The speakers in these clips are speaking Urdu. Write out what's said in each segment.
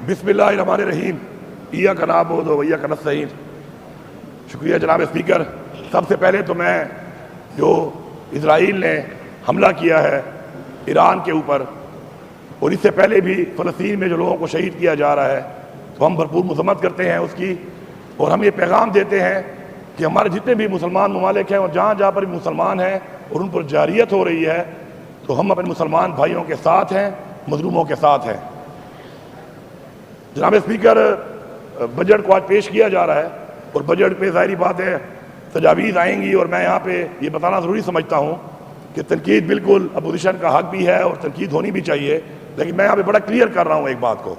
بسم اللہ الرحمن الرحیم ایاک نعبد و ایاک نستعین۔ شکریہ جناب اسپیکر۔ سب سے پہلے تو میں جو اسرائیل نے حملہ کیا ہے ایران کے اوپر اور اس سے پہلے بھی فلسطین میں جو لوگوں کو شہید کیا جا رہا ہے تو ہم بھرپور مذمت کرتے ہیں اس کی، اور ہم یہ پیغام دیتے ہیں کہ ہمارے جتنے بھی مسلمان ممالک ہیں اور جہاں جہاں پر بھی مسلمان ہیں اور ان پر جارحیت ہو رہی ہے تو ہم اپنے مسلمان بھائیوں کے ساتھ ہیں، مظلوموں کے ساتھ ہیں۔ جناب اسپیکر، بجٹ کو آج پیش کیا جا رہا ہے اور بجٹ پہ ظاہری بات ہے تجاویز آئیں گی، اور میں یہاں پہ یہ بتانا ضروری سمجھتا ہوں کہ تنقید بالکل اپوزیشن کا حق بھی ہے اور تنقید ہونی بھی چاہیے، لیکن میں یہاں پہ بڑا کلیئر کر رہا ہوں ایک بات کو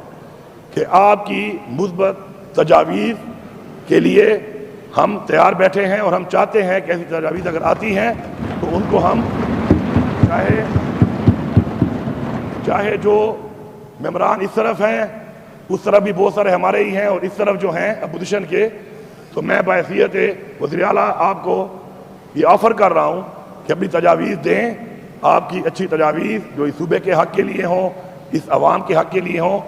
کہ آپ کی مثبت تجاویز کے لیے ہم تیار بیٹھے ہیں اور ہم چاہتے ہیں کہ ایسی تجاویز اگر آتی ہیں تو ان کو ہم چاہے جو ممبران اس طرف ہیں اس طرف بھی بہت سارے ہمارے ہی ہیں اور اس طرف جو ہیں اپوزیشن کے، تو میں بحیثیت وزیر اعلیٰ آپ کو یہ آفر کر رہا ہوں کہ اپنی تجاویز دیں، آپ کی اچھی تجاویز جو اس صوبے کے حق کے لیے ہوں، اس عوام کے حق کے لیے ہوں۔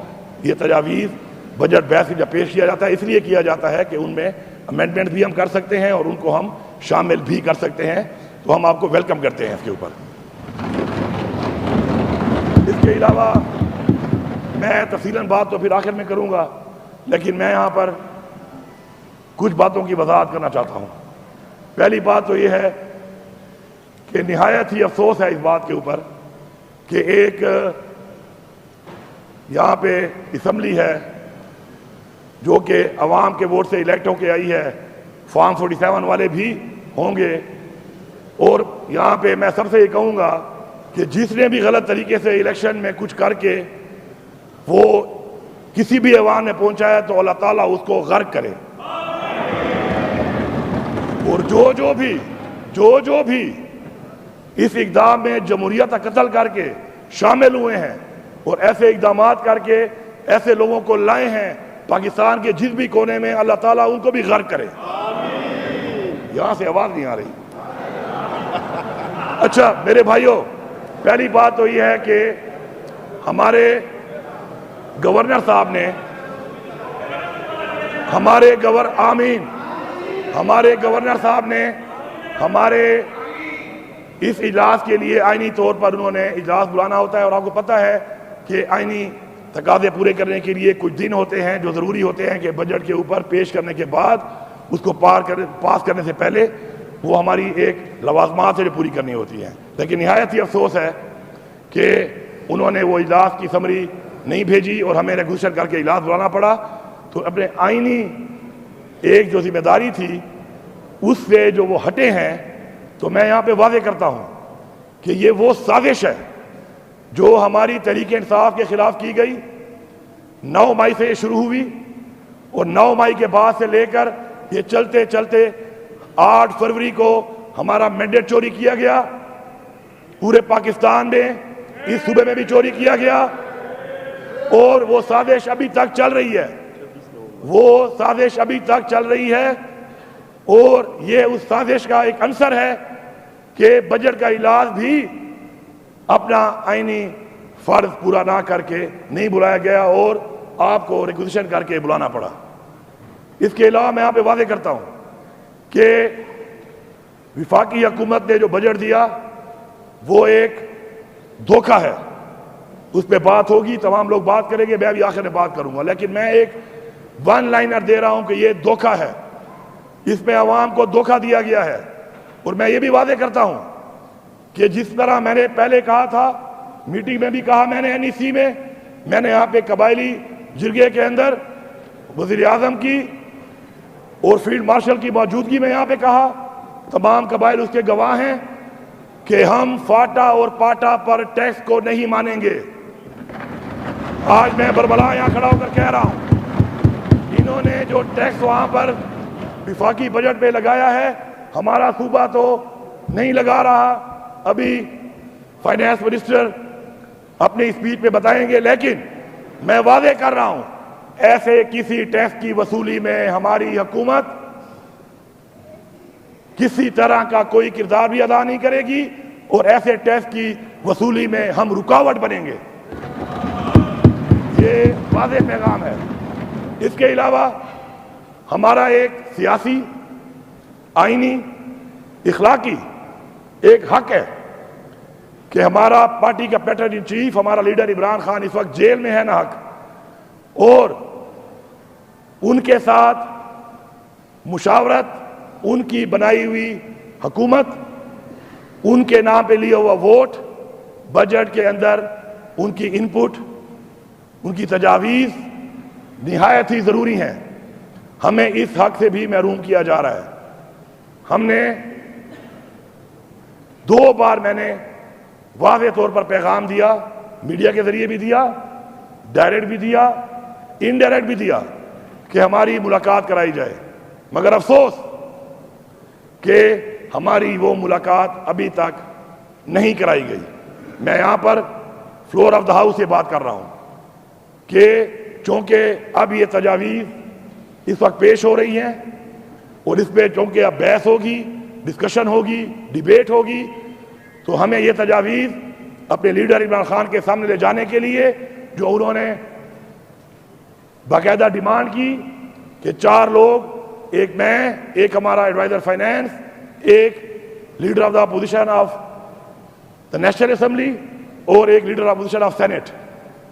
یہ تجاویز بجٹ بحث جب پیش کیا جاتا ہے اس لیے کیا جاتا ہے کہ ان میں امینڈمنٹ بھی ہم کر سکتے ہیں اور ان کو ہم شامل بھی کر سکتے ہیں، تو ہم آپ کو ویلکم کرتے ہیں اس کے اوپر۔ اس کے علاوہ میں تفصیلاً بات تو پھر آخر میں کروں گا، لیکن میں یہاں پر کچھ باتوں کی وضاحت کرنا چاہتا ہوں۔ پہلی بات تو یہ ہے کہ نہایت ہی افسوس ہے اس بات کے اوپر کہ ایک یہاں پہ اسمبلی ہے جو کہ عوام کے ووٹ سے الیکٹ ہو کے آئی ہے، فارم 47 والے بھی ہوں گے، اور یہاں پہ میں سب سے یہ کہوں گا کہ جس نے بھی غلط طریقے سے الیکشن میں کچھ کر کے وہ کسی بھی ایوان میں پہنچا ہے تو اللہ تعالیٰ اس کو غرق کرے، اور جو بھی اس اقدام میں جمہوریت کا قتل کر کے شامل ہوئے ہیں اور ایسے اقدامات کر کے ایسے لوگوں کو لائے ہیں پاکستان کے جس بھی کونے میں، اللہ تعالیٰ ان کو بھی غرق کرے۔ یہاں سے آواز نہیں آ رہی۔ اچھا میرے بھائیوں، پہلی بات تو یہ ہے کہ ہمارے گورنر صاحب نے ہمارے گورنر صاحب نے ہمارے اس اجلاس کے لیے آئینی طور پر انہوں نے اجلاس بلانا ہوتا ہے، اور آپ کو پتہ ہے کہ آئینی تقاضے پورے کرنے کے لیے کچھ دن ہوتے ہیں جو ضروری ہوتے ہیں کہ بجٹ کے اوپر پیش کرنے کے بعد اس کو پاس کرنے سے پہلے وہ ہماری ایک لوازمات سے پوری کرنی ہوتی ہیں۔ لیکن نہایت ہی افسوس ہے کہ انہوں نے وہ اجلاس کی سمری نہیں بھیجی اور ہمیں ریگولیشن کر کے اجلاس بلانا پڑا، تو اپنے آئینی ایک جو ذمہ داری تھی اس سے جو وہ ہٹے ہیں، تو میں یہاں پہ واضح کرتا ہوں کہ یہ وہ سازش ہے جو ہماری تحریک انصاف کے خلاف کی گئی، 9 مئی سے یہ شروع ہوئی اور 9 مئی کے بعد سے لے کر یہ چلتے چلتے 8 فروری کو ہمارا مینڈیٹ چوری کیا گیا، پورے پاکستان میں اس صوبے میں بھی چوری کیا گیا، اور وہ سازش ابھی تک چل رہی ہے، اور یہ اس سازش کا ایک عنصر ہے کہ بجٹ کا اجلاس بھی اپنا آئینی فرض پورا نہ کر کے نہیں بلایا گیا اور آپ کو ریگولیشن کر کے بلانا پڑا۔ اس کے علاوہ میں یہاں پہ واضح کرتا ہوں کہ وفاقی حکومت نے جو بجٹ دیا وہ ایک دھوکہ ہے، اس پہ بات ہوگی، تمام لوگ بات کریں گے، میں بھی آخر میں بات کروں گا، لیکن میں ایک ون لائنر دے رہا ہوں کہ یہ دھوکہ ہے، اس میں عوام کو دھوکہ دیا گیا ہے۔ اور میں یہ بھی واضح کرتا ہوں کہ جس طرح میں نے پہلے کہا تھا، میٹنگ میں بھی کہا میں نے NEC میں، میں نے یہاں پہ قبائلی جرگے کے اندر وزیر اعظم کی اور فیلڈ مارشل کی موجودگی میں یہاں پہ کہا، تمام قبائل اس کے گواہ ہیں کہ ہم فاٹا اور پاٹا پر ٹیکس کو نہیں مانیں گے۔ آج میں بربلا یہاں کھڑا ہو کر کہہ رہا ہوں، انہوں نے جو ٹیکس وہاں پر وفاقی بجٹ پہ لگایا ہے، ہمارا صوبہ تو نہیں لگا رہا، ابھی فائنانس منسٹر اپنی اسپیچ میں بتائیں گے، لیکن میں واضح کر رہا ہوں ایسے کسی ٹیکس کی وصولی میں ہماری حکومت کسی طرح کا کوئی کردار بھی ادا نہیں کرے گی، اور ایسے ٹیکس کی وصولی میں ہم رکاوٹ بنیں گے۔ یہ واضح پیغام ہے۔ اس کے علاوہ ہمارا ایک سیاسی، آئینی، اخلاقی ایک حق ہے کہ ہمارا پارٹی کا پیٹرن ان چیف، ہمارا لیڈر عمران خان اس وقت جیل میں ہے نا حق، اور ان کے ساتھ مشاورت، ان کی بنائی ہوئی حکومت، ان کے نام پہ لیا ہوا ووٹ، بجٹ کے اندر ان کی انپٹ، ان کی تجاویز نہایت ہی ضروری ہیں۔ ہمیں اس حق سے بھی محروم کیا جا رہا ہے۔ ہم نے 2 بار میں نے واضح طور پر پیغام دیا، میڈیا کے ذریعے بھی دیا، ڈائریکٹ بھی دیا، انڈائریکٹ بھی دیا کہ ہماری ملاقات کرائی جائے، مگر افسوس کہ ہماری وہ ملاقات ابھی تک نہیں کرائی گئی۔ میں یہاں پر فلور آف دا ہاؤس سے بات کر رہا ہوں کہ چونکہ اب یہ تجاویز اس وقت پیش ہو رہی ہیں اور اس پہ چونکہ اب بحث ہوگی، ڈسکشن ہوگی، ڈیبیٹ ہوگی، تو ہمیں یہ تجاویز اپنے لیڈر عمران خان کے سامنے لے جانے کے لیے، جو انہوں نے باقاعدہ ڈیمانڈ کی کہ 4 لوگ، ایک میں، ایک ہمارا ایڈوائزر فائنینس، ایک leader of the opposition of the national assembly اور ایک leader of opposition of senate,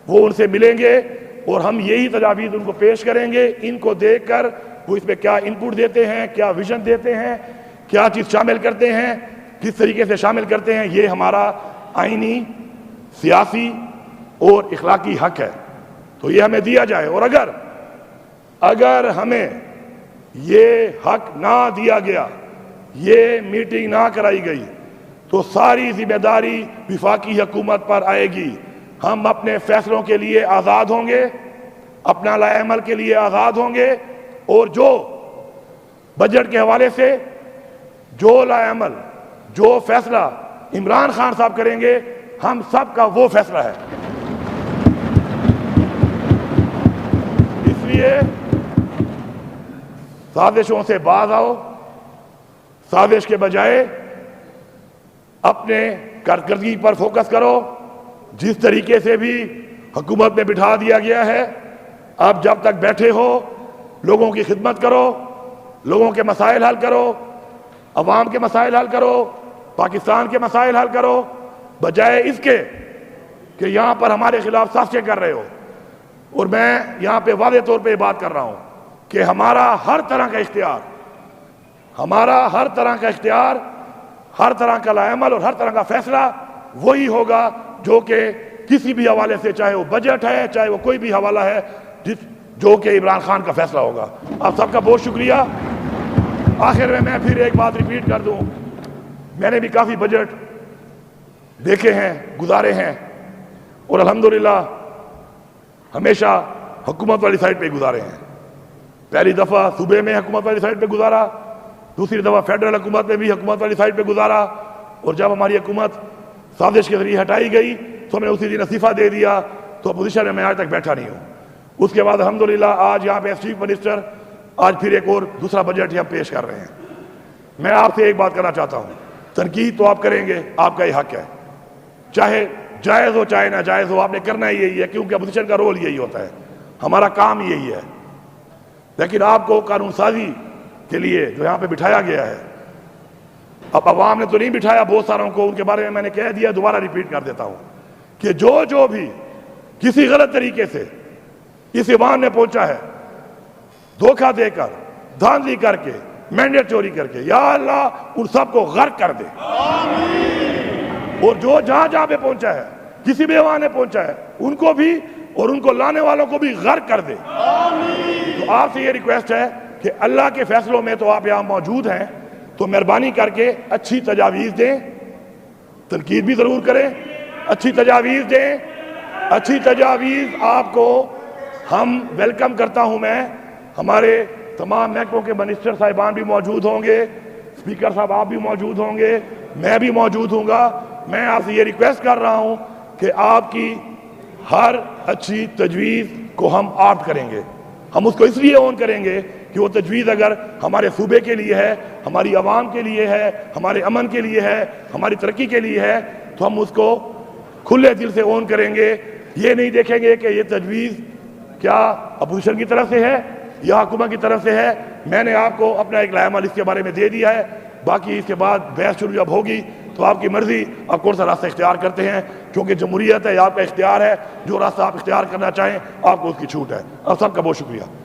وہ ان سے ملیں گے اور ہم یہی تجاویز ان کو پیش کریں گے۔ ان کو دیکھ کر وہ اس میں کیا انپٹ دیتے ہیں، کیا ویژن دیتے ہیں، کیا چیز شامل کرتے ہیں، کس طریقے سے شامل کرتے ہیں، یہ ہمارا آئینی، سیاسی اور اخلاقی حق ہے، تو یہ ہمیں دیا جائے۔ اور اگر ہمیں یہ حق نہ دیا گیا، یہ میٹنگ نہ کرائی گئی، تو ساری ذمہ داری وفاقی حکومت پر آئے گی۔ ہم اپنے فیصلوں کے لیے آزاد ہوں گے، اپنا لائے عمل کے لیے آزاد ہوں گے، اور جو بجٹ کے حوالے سے جو لائے عمل، جو فیصلہ عمران خان صاحب کریں گے، ہم سب کا وہ فیصلہ ہے۔ اس لیے سازشوں سے باز آؤ، سازش کے بجائے اپنے کارکردگی پر فوکس کرو۔ جس طریقے سے بھی حکومت میں بٹھا دیا گیا ہے، اب جب تک بیٹھے ہو لوگوں کی خدمت کرو، لوگوں کے مسائل حل کرو، عوام کے مسائل حل کرو، پاکستان کے مسائل حل کرو، بجائے اس کے کہ یہاں پر ہمارے خلاف سازشیں کر رہے ہو۔ اور میں یہاں پہ واضح طور پہ بات کر رہا ہوں کہ ہمارا ہر طرح کا اختیار، ہر طرح کا لائے عمل اور ہر طرح کا فیصلہ وہی ہوگا جو کہ کسی بھی حوالے سے، چاہے وہ بجٹ ہے، چاہے وہ کوئی بھی حوالہ ہے، جو کہ عمران خان کا فیصلہ ہوگا۔ آپ سب کا بہت شکریہ۔ آخر میں پھر ایک بات ریپیٹ کر دوں، میں نے بھی کافی بجٹ دیکھے ہیں، گزارے ہیں، اور الحمدللہ ہمیشہ حکومت والی سائڈ پہ گزارے ہیں۔ پہلی دفعہ صوبے میں حکومت والی سائڈ پہ گزارا، دوسری دفعہ فیڈرل حکومت میں بھی حکومت والی سائڈ پہ گزارا، اور جب ہماری حکومت سازش کے ذریعے ہٹائی گئی تو ہم نے اسی دن استعفیٰ دے دیا، تو اپوزیشن میں آج تک بیٹھا نہیں ہوں۔ اس کے بعد الحمدللہ آج یہاں پہ چیف منسٹر، آج پھر ایک اور دوسرا بجٹ ہم پیش کر رہے ہیں۔ میں آپ سے ایک بات کرنا چاہتا ہوں، تنقید تو آپ کریں گے، آپ کا یہ حق ہے، چاہے جائز ہو چاہے ناجائز ہو، آپ نے کرنا ہی یہی ہے، کیونکہ اپوزیشن کا رول یہی ہوتا ہے، ہمارا کام یہی ہے۔ لیکن آپ کو قانون سازی کے لیے جو یہاں پہ بٹھایا گیا ہے، اب عوام نے تو نہیں بٹھایا، بہت ساروں کو، ان کے بارے میں نے کہہ دیا، دوبارہ ریپیٹ کر دیتا ہوں کہ جو بھی کسی غلط طریقے سے اس ایوان میں پہنچا ہے، دھوکہ دے کر، دھاندلی کر کے، مینڈیٹ چوری کر کے، یا اللہ ان سب کو غرق کر دے، اور جو جہاں پہ پہنچا ہے، کسی بھی ایوان میں پہنچا ہے، ان کو بھی اور ان کو لانے والوں کو بھی غرق کر دے۔ تو آپ سے یہ ریکویسٹ ہے کہ اللہ کے فیصلوں میں تو آپ یہاں موجود ہیں، تو مہربانی کر کے اچھی تجاویز دیں، تنقید بھی ضرور کریں، اچھی تجاویز دیں، اچھی تجاویز آپ کو ہم ویلکم کرتا ہوں۔ میں ہمارے تمام محکموں کے منسٹر صاحبان بھی موجود ہوں گے، اسپیکر صاحب آپ بھی موجود ہوں گے، میں بھی موجود ہوں گا۔ میں آپ سے یہ ریکویسٹ کر رہا ہوں کہ آپ کی ہر اچھی تجویز کو ہم آپٹ کریں گے، ہم اس کو اس لیے اون کریں گے کہ وہ تجویز اگر ہمارے صوبے کے لیے ہے، ہماری عوام کے لیے ہے، ہمارے امن کے لیے ہے، ہماری ترقی کے لیے ہے، تو ہم اس کو کھلے دل سے اون کریں گے۔ یہ نہیں دیکھیں گے کہ یہ تجویز کیا اپوزیشن کی طرف سے ہے یا حکومت کی طرف سے ہے؟ میں نے آپ کو اپنا ایک لائحہ عمل اس کے بارے میں دے دیا ہے، باقی اس کے بعد بحث شروع جب ہوگی تو آپ کی مرضی، آپ کون سا راستہ اختیار کرتے ہیں، کیونکہ جمہوریت ہے، آپ کا اختیار ہے، جو راستہ آپ اختیار کرنا چاہیں آپ کو اس کی چھوٹ ہے۔ آپ سب کا بہت شکریہ۔